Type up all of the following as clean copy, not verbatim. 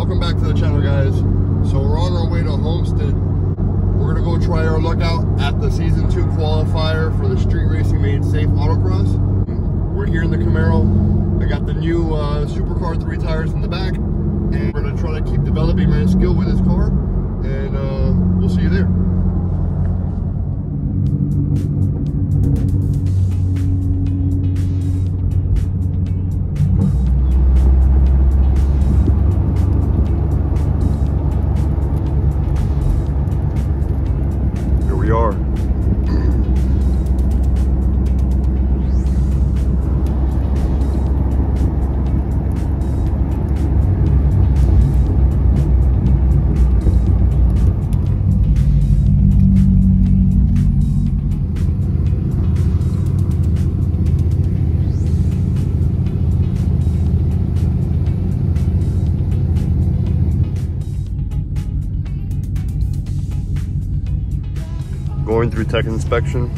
Welcome back to the channel, guys. So we're on our way to Homestead. We're gonna go try our luck out at the season 2 qualifier for the Street Racing Made Safe Autocross. We're here in the Camaro. I got the new supercar 3 tires in the back, and we're gonna try to keep developing my skill with this car, and we'll see you there. We are. Going through tech inspection.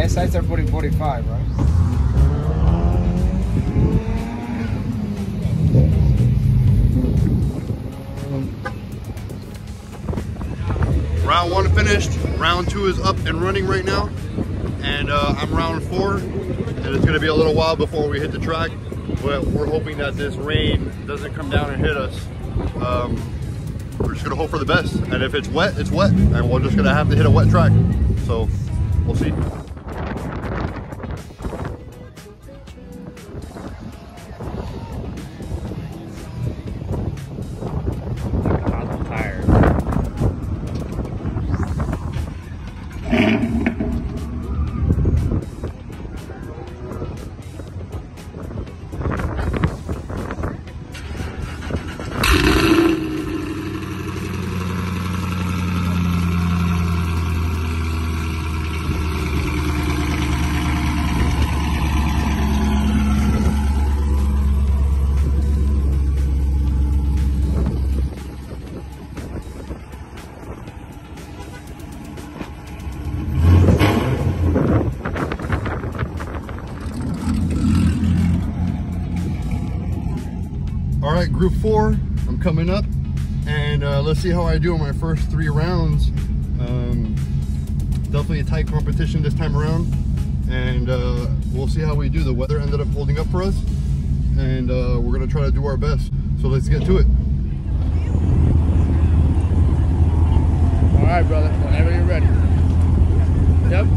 Sites are putting 45, right? Round 1 finished. Round 2 is up and running right now, and I'm round 4, and it's going to be a little while before we hit the track, but we're hoping that this rain doesn't come down and hit us. We're just going to hope for the best, and if it's wet, it's wet, and we're just going to have to hit a wet track, so we'll see. All right, group 4, I'm coming up, and let's see how I do on my first 3 rounds. Definitely a tight competition this time around, and we'll see how we do. The weather ended up holding up for us, and we're gonna try to do our best. So let's get to it. All right, brother, whenever you're ready. Yep.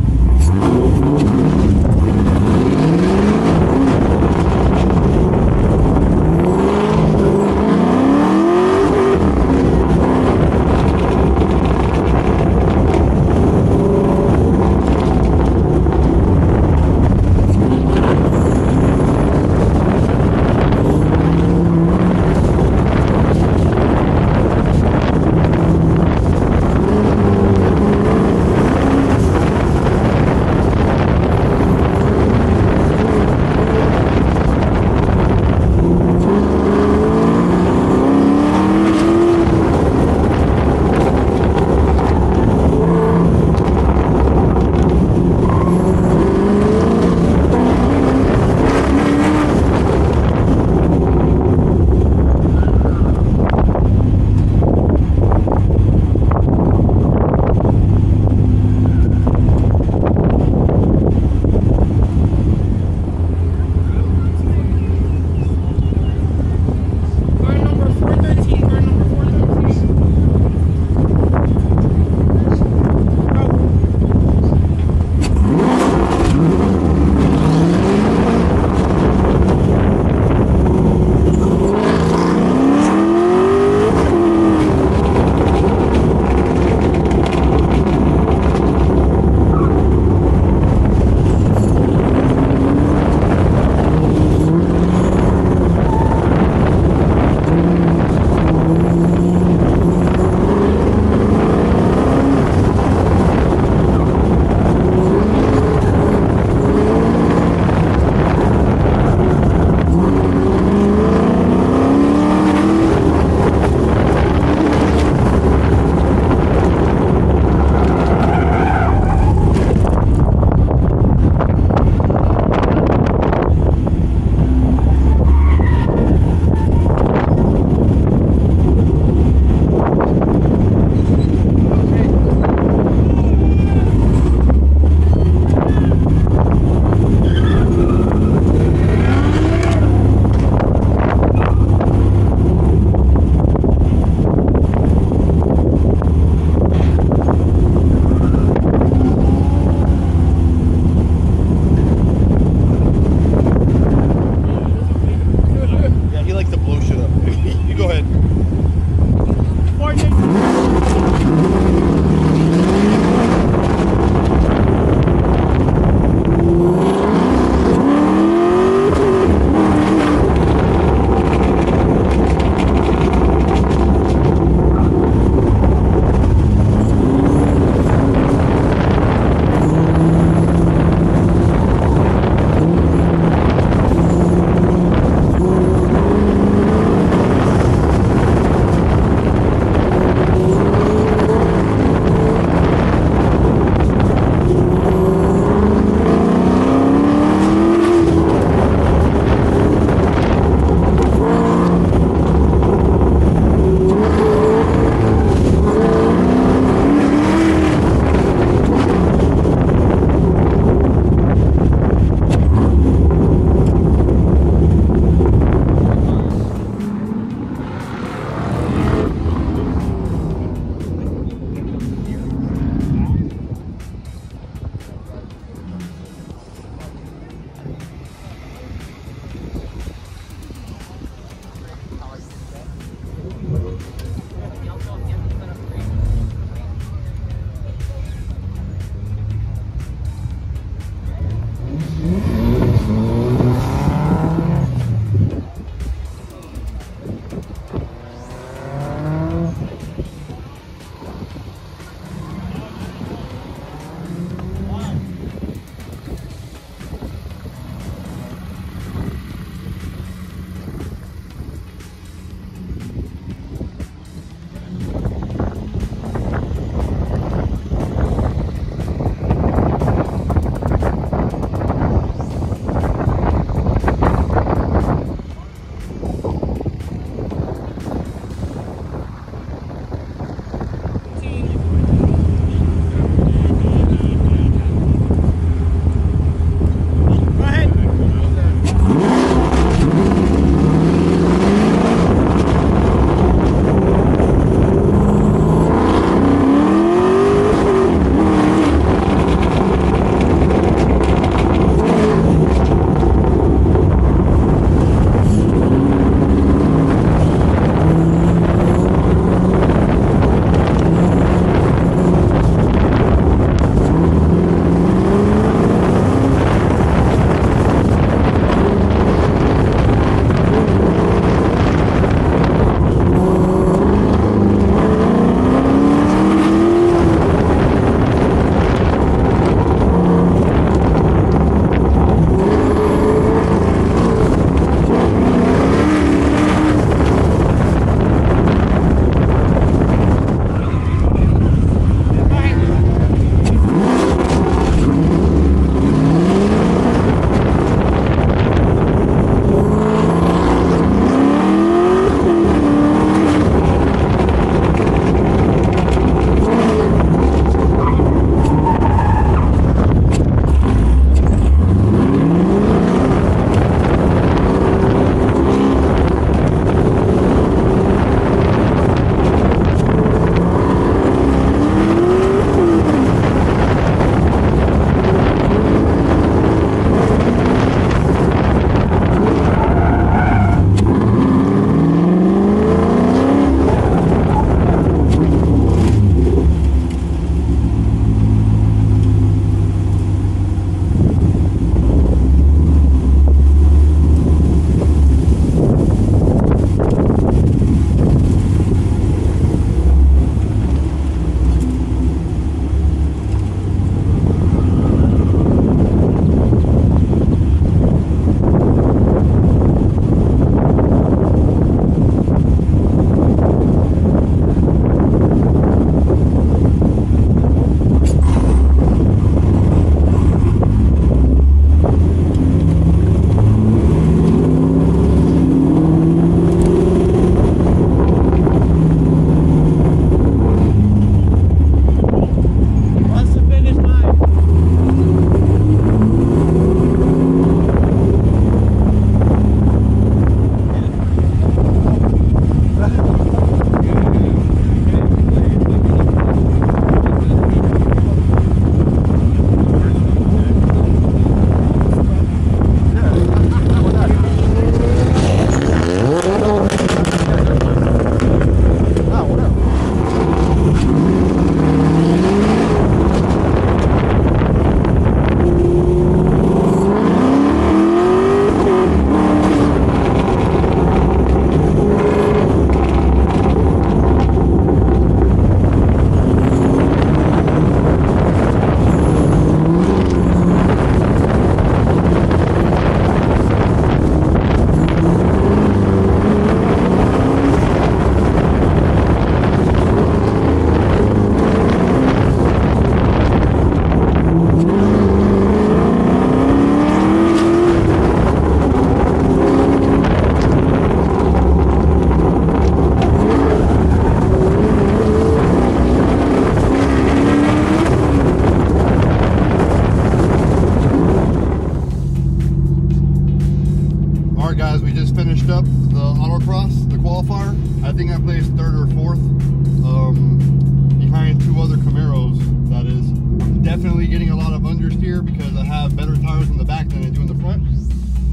qualifier. I think I placed 3rd or 4th, behind 2 other Camaros, that is. I'm definitely getting a lot of understeer because I have better tires in the back than I do in the front.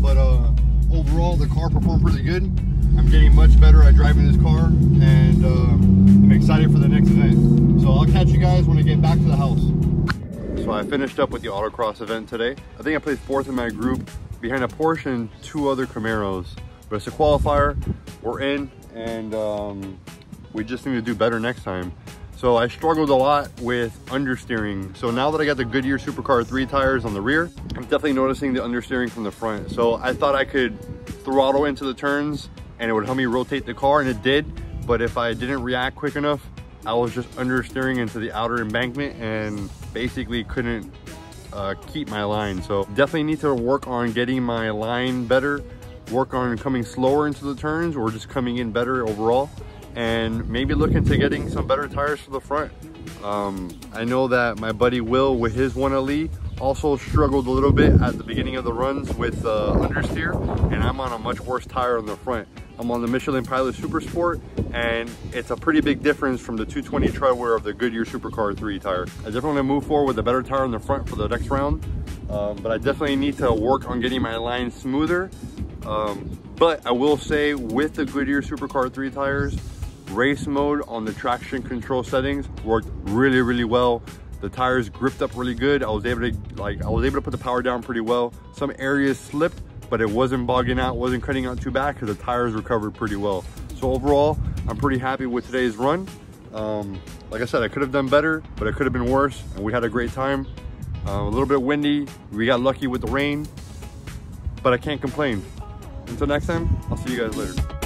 But overall, the car performed pretty good. I'm getting much better at driving this car, and I'm excited for the next event. So I'll catch you guys when I get back to the house. So I finished up with the Autocross event today. I think I placed 4th in my group, behind a Porsche and 2 other Camaros. But it's a qualifier, we're in, and we just need to do better next time. So I struggled a lot with understeering. So now that I got the Goodyear Supercar 3 tires on the rear, I'm definitely noticing the understeering from the front. So I thought I could throttle into the turns and it would help me rotate the car, and it did. But if I didn't react quick enough, I was just understeering into the outer embankment and basically couldn't keep my line. So definitely need to work on getting my line better, work on coming slower into the turns, or just coming in better overall, and maybe look into getting some better tires for the front. I know that my buddy Will with his 1LE also struggled a little bit at the beginning of the runs with understeer, and I'm on a much worse tire on the front. I'm on the Michelin Pilot Super Sport, and it's a pretty big difference from the 220 treadwear of the Goodyear Supercar 3 tire. I definitely want to move forward with a better tire on the front for the next round, but I definitely need to work on getting my line smoother. But I will say, with the Goodyear Supercar 3 tires, race mode on the traction control settings worked really, really well. The tires gripped up really good. I was able to put the power down pretty well. Some areas slipped, but it wasn't bogging out, wasn't cutting out too bad because the tires recovered pretty well. So overall, I'm pretty happy with today's run. Like I said, I could have done better, but it could have been worse, and we had a great time. A little bit windy, we got lucky with the rain, but I can't complain. Until next time, I'll see you guys later.